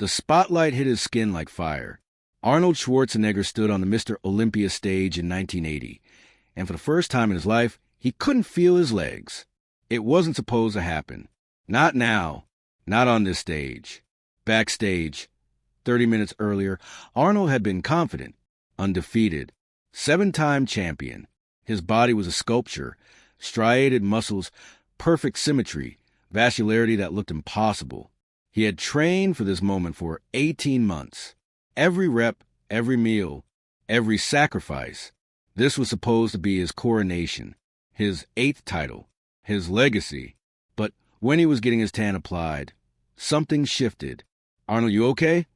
The spotlight hit his skin like fire. Arnold Schwarzenegger stood on the Mr. Olympia stage in 1980, and for the first time in his life, he couldn't feel his legs. It wasn't supposed to happen. Not now. Not on this stage. Backstage, 30 minutes earlier, Arnold had been confident, undefeated, 7-time champion. His body was a sculpture, striated muscles, perfect symmetry, vascularity that looked impossible. He had trained for this moment for 18 months. Every rep, every meal, every sacrifice. This was supposed to be his coronation, his 8th title, his legacy. But when he was getting his tan applied, something shifted. "Arnold, you okay?"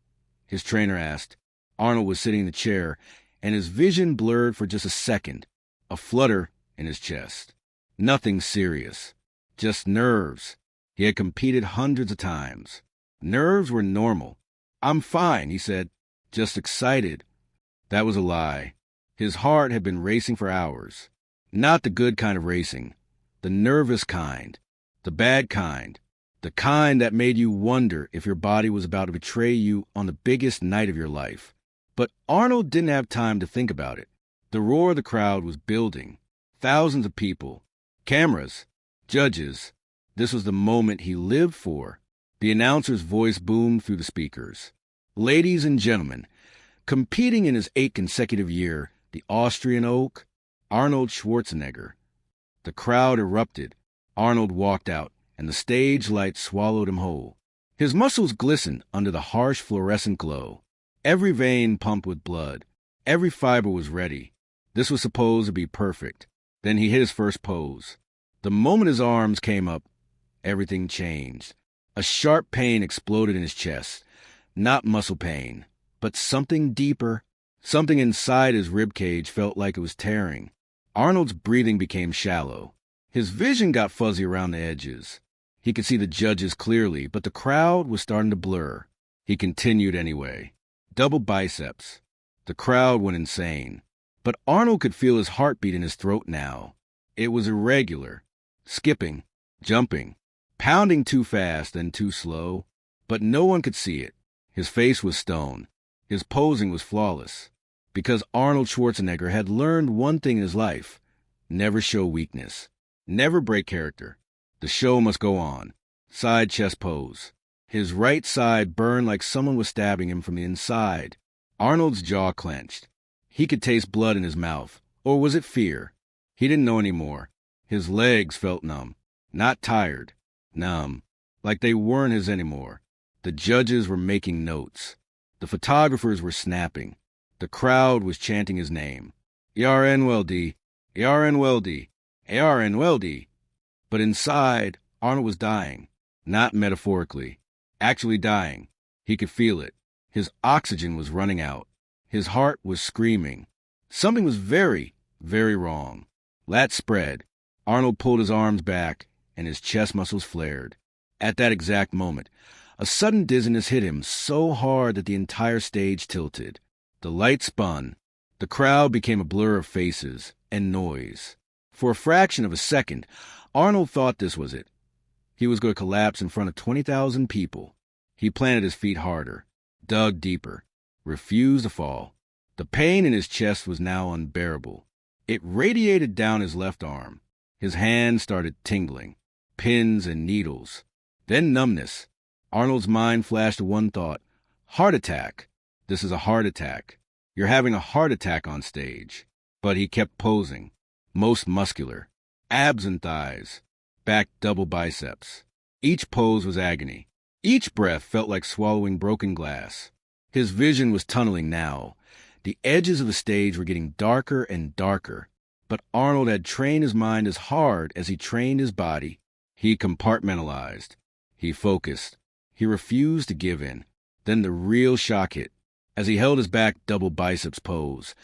his trainer asked. Arnold was sitting in the chair, and his vision blurred for just a second, a flutter in his chest. Nothing serious, just nerves. He had competed hundreds of times. Nerves were normal. "I'm fine," he said, "just excited." That was a lie. His heart had been racing for hours. Not the good kind of racing, the nervous kind, the bad kind, the kind that made you wonder if your body was about to betray you on the biggest night of your life. But Arnold didn't have time to think about it. The roar of the crowd was building. Thousands of people, cameras, judges. This was the moment he lived for. The announcer's voice boomed through the speakers. "Ladies and gentlemen, competing in his 8th consecutive year, the Austrian oak, Arnold Schwarzenegger." The crowd erupted. Arnold walked out, and the stage light swallowed him whole. His muscles glistened under the harsh fluorescent glow. Every vein pumped with blood. Every fiber was ready. This was supposed to be perfect. Then he hit his first pose. The moment his arms came up, everything changed. A sharp pain exploded in his chest. Not muscle pain, but something deeper. Something inside his ribcage felt like it was tearing. Arnold's breathing became shallow. His vision got fuzzy around the edges. He could see the judges clearly, but the crowd was starting to blur. He continued anyway. Double biceps. The crowd went insane. But Arnold could feel his heartbeat in his throat now. It was irregular. Skipping, jumping, pounding too fast and too slow. But no one could see it. His face was stone. His posing was flawless. Because Arnold Schwarzenegger had learned one thing in his life: never show weakness. Never break character. The show must go on. Side chest pose. His right side burned like someone was stabbing him from the inside. Arnold's jaw clenched. He could taste blood in his mouth. Or was it fear? He didn't know anymore. His legs felt numb. Not tired. Numb. Like they weren't his anymore. The judges were making notes. The photographers were snapping. The crowd was chanting his name. "ARNWLD, ARNWLD, ARNWLD." But inside, Arnold was dying. Not metaphorically. Actually dying. He could feel it. His oxygen was running out. His heart was screaming. Something was very, very wrong. Lats spread. Arnold pulled his arms back, and his chest muscles flared. At that exact moment, a sudden dizziness hit him so hard that the entire stage tilted. The light spun. The crowd became a blur of faces and noise. For a fraction of a second, Arnold thought this was it. He was going to collapse in front of 20,000 people. He planted his feet harder, dug deeper, refused to fall. The pain in his chest was now unbearable. It radiated down his left arm. His hand started tingling. Pins and needles. Then numbness. Arnold's mind flashed to one thought. Heart attack. This is a heart attack. You're having a heart attack on stage. But he kept posing. Most muscular. Abs and thighs. Back double biceps. Each pose was agony. Each breath felt like swallowing broken glass. His vision was tunneling now. The edges of the stage were getting darker and darker. But Arnold had trained his mind as hard as he trained his body. He compartmentalized. He focused. He refused to give in. Then the real shock hit. As he held his back double biceps pose,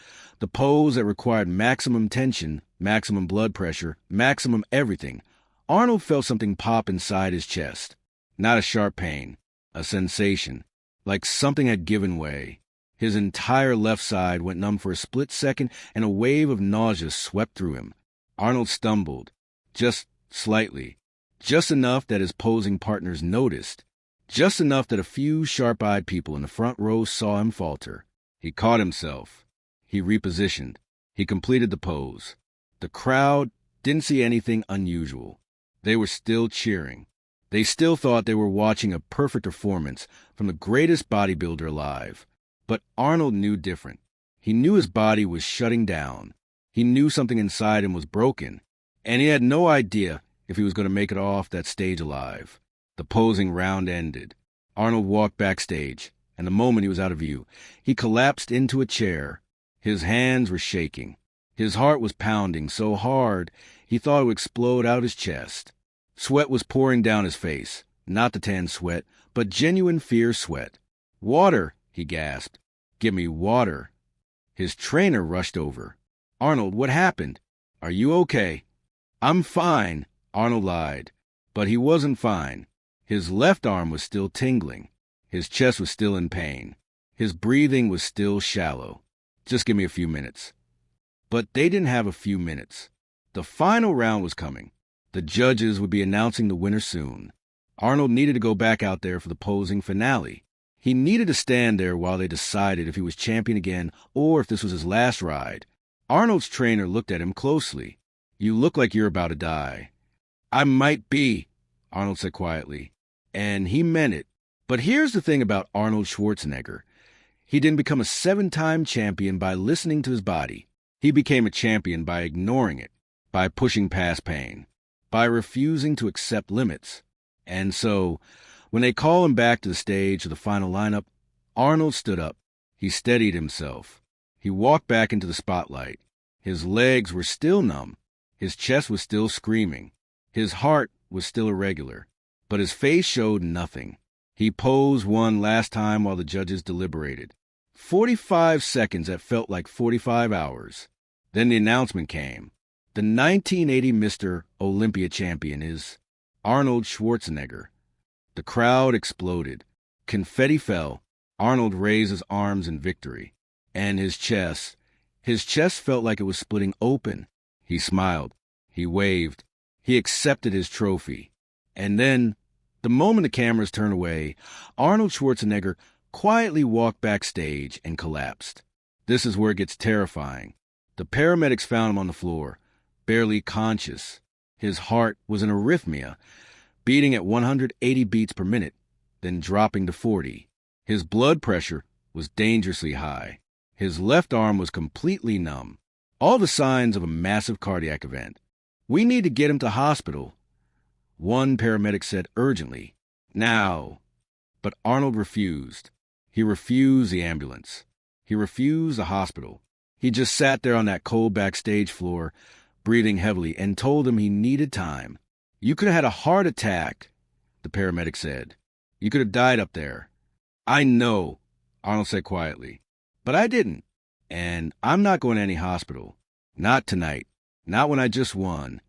the pose that required maximum tension, maximum blood pressure, maximum everything, Arnold felt something pop inside his chest. Not a sharp pain, a sensation, like something had given way. His entire left side went numb for a split second, and a wave of nausea swept through him. Arnold stumbled, just slightly, just enough that his posing partners noticed, just enough that a few sharp-eyed people in the front row saw him falter. He caught himself. He repositioned. He completed the pose. The crowd didn't see anything unusual. They were still cheering. They still thought they were watching a perfect performance from the greatest bodybuilder alive. But Arnold knew different. He knew his body was shutting down. He knew something inside him was broken, and he had no idea if he was going to make it off that stage alive. The posing round ended. Arnold walked backstage, and the moment he was out of view, he collapsed into a chair. His hands were shaking. His heart was pounding so hard he thought it would explode out his chest. Sweat was pouring down his face, not the tan sweat, but genuine fear sweat. "Water," he gasped. "Give me water." His trainer rushed over. "Arnold, what happened? Are you okay?" "I'm fine," Arnold lied. But he wasn't fine. His left arm was still tingling. His chest was still in pain. His breathing was still shallow. "Just give me a few minutes." But they didn't have a few minutes. The final round was coming. The judges would be announcing the winner soon. Arnold needed to go back out there for the posing finale. He needed to stand there while they decided if he was champion again or if this was his last ride. Arnold's trainer looked at him closely. "You look like you're about to die." "I might be," Arnold said quietly. And he meant it. But here's the thing about Arnold Schwarzenegger. He didn't become a 7-time champion by listening to his body. He became a champion by ignoring it, by pushing past pain, by refusing to accept limits. And so, when they called him back to the stage of the final lineup, Arnold stood up. He steadied himself. He walked back into the spotlight. His legs were still numb. His chest was still screaming. His heart was still irregular. But his face showed nothing. He posed one last time while the judges deliberated. 45 seconds that felt like 45 hours. Then the announcement came. The 1980 Mr. Olympia champion is Arnold Schwarzenegger. The crowd exploded. Confetti fell. Arnold raised his arms in victory. And his chest felt like it was splitting open. He smiled. He waved. He accepted his trophy. And then, the moment the cameras turned away, Arnold Schwarzenegger quietly walked backstage and collapsed. This is where it gets terrifying. The paramedics found him on the floor, barely conscious. His heart was in arrhythmia, beating at 180 beats per minute, then dropping to 40. His blood pressure was dangerously high. His left arm was completely numb. All the signs of a massive cardiac event. "We need to get him to hospital," one paramedic said urgently. "Now." But Arnold refused. He refused the ambulance. He refused the hospital. He just sat there on that cold backstage floor, breathing heavily, and told them he needed time. "You could have had a heart attack," the paramedic said. "You could have died up there." "I know," Arnold said quietly. "But I didn't. And I'm not going to any hospital. Not tonight. Not when I just won."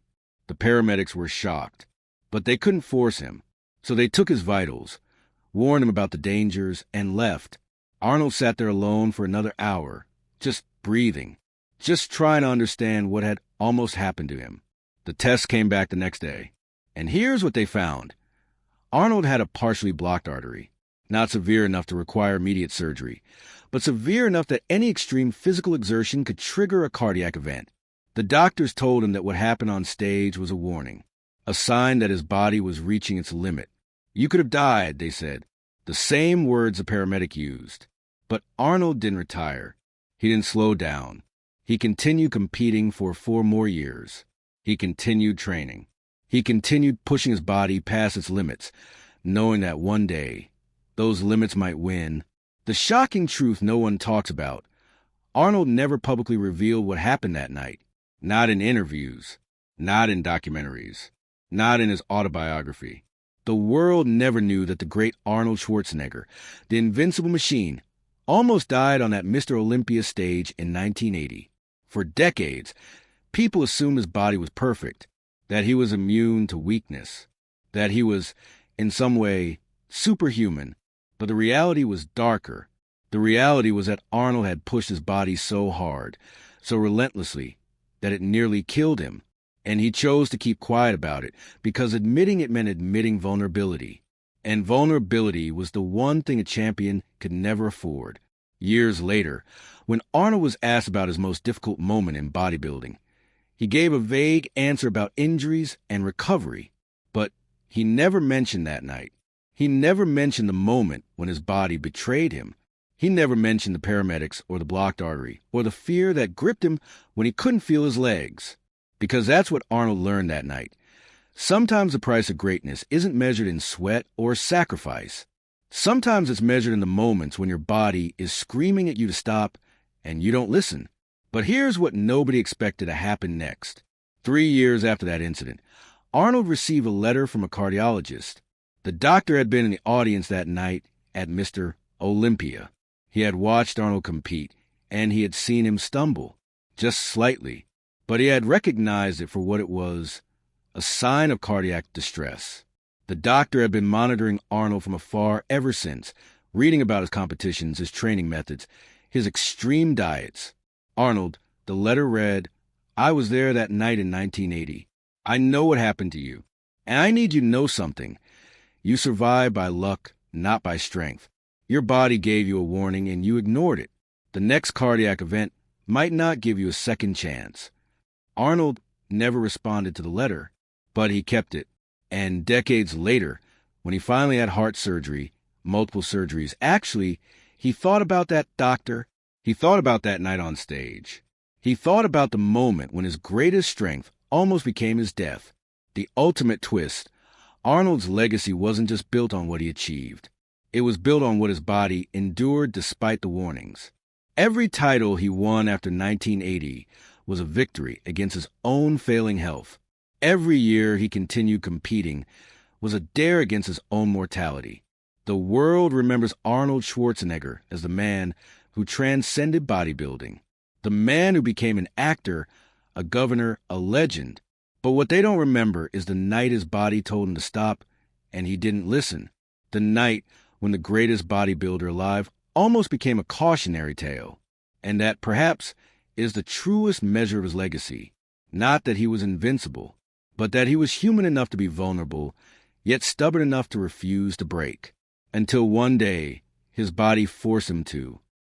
The paramedics were shocked. But they couldn't force him. So they took his vitals, warned him about the dangers, and left. Arnold sat there alone for another hour, just breathing, just trying to understand what had almost happened to him. The tests came back the next day. And here's what they found. Arnold had a partially blocked artery, not severe enough to require immediate surgery, but severe enough that any extreme physical exertion could trigger a cardiac event. The doctors told him that what happened on stage was a warning, a sign that his body was reaching its limit. "You could have died," they said, the same words the paramedic used. But Arnold didn't retire. He didn't slow down. He continued competing for 4 more years. He continued training. He continued pushing his body past its limits, knowing that one day those limits might win. The shocking truth no one talks about: Arnold never publicly revealed what happened that night. Not in interviews, not in documentaries, not in his autobiography. The world never knew that the great Arnold Schwarzenegger, the invincible machine, almost died on that Mr. Olympia stage in 1980. For decades, people assumed his body was perfect, that he was immune to weakness, that he was, in some way, superhuman. But the reality was darker. The reality was that Arnold had pushed his body so hard, so relentlessly, that it nearly killed him. And he chose to keep quiet about it, because admitting it meant admitting vulnerability. And vulnerability was the one thing a champion could never afford. Years later, when Arnold was asked about his most difficult moment in bodybuilding, he gave a vague answer about injuries and recovery, but he never mentioned that night. He never mentioned the moment when his body betrayed him. He never mentioned the paramedics or the blocked artery or the fear that gripped him when he couldn't feel his legs. Because that's what Arnold learned that night. Sometimes the price of greatness isn't measured in sweat or sacrifice. Sometimes it's measured in the moments when your body is screaming at you to stop and you don't listen. But here's what nobody expected to happen next. 3 years after that incident, Arnold received a letter from a cardiologist. The doctor had been in the audience that night at Mr. Olympia. He had watched Arnold compete, and he had seen him stumble, just slightly. But he had recognized it for what it was, a sign of cardiac distress. The doctor had been monitoring Arnold from afar ever since, reading about his competitions, his training methods, his extreme diets. Arnold, the letter read, "I was there that night in 1980. I know what happened to you, and I need you to know something. You survived by luck, not by strength. Your body gave you a warning and you ignored it. The next cardiac event might not give you a second chance." Arnold never responded to the letter, but he kept it. And decades later, when he finally had heart surgery, multiple surgeries, actually, he thought about that doctor. He thought about that night on stage. He thought about the moment when his greatest strength almost became his death. The ultimate twist. Arnold's legacy wasn't just built on what he achieved. It was built on what his body endured despite the warnings. Every title he won after 1980 was a victory against his own failing health. Every year he continued competing was a dare against his own mortality. The world remembers Arnold Schwarzenegger as the man who transcended bodybuilding, the man who became an actor, a governor, a legend. But what they don't remember is the night his body told him to stop and he didn't listen. The night when the greatest bodybuilder alive almost became a cautionary tale. And that perhaps is the truest measure of his legacy. Not that he was invincible, but that he was human enough to be vulnerable, yet stubborn enough to refuse to break. Until one day, his body forced him to.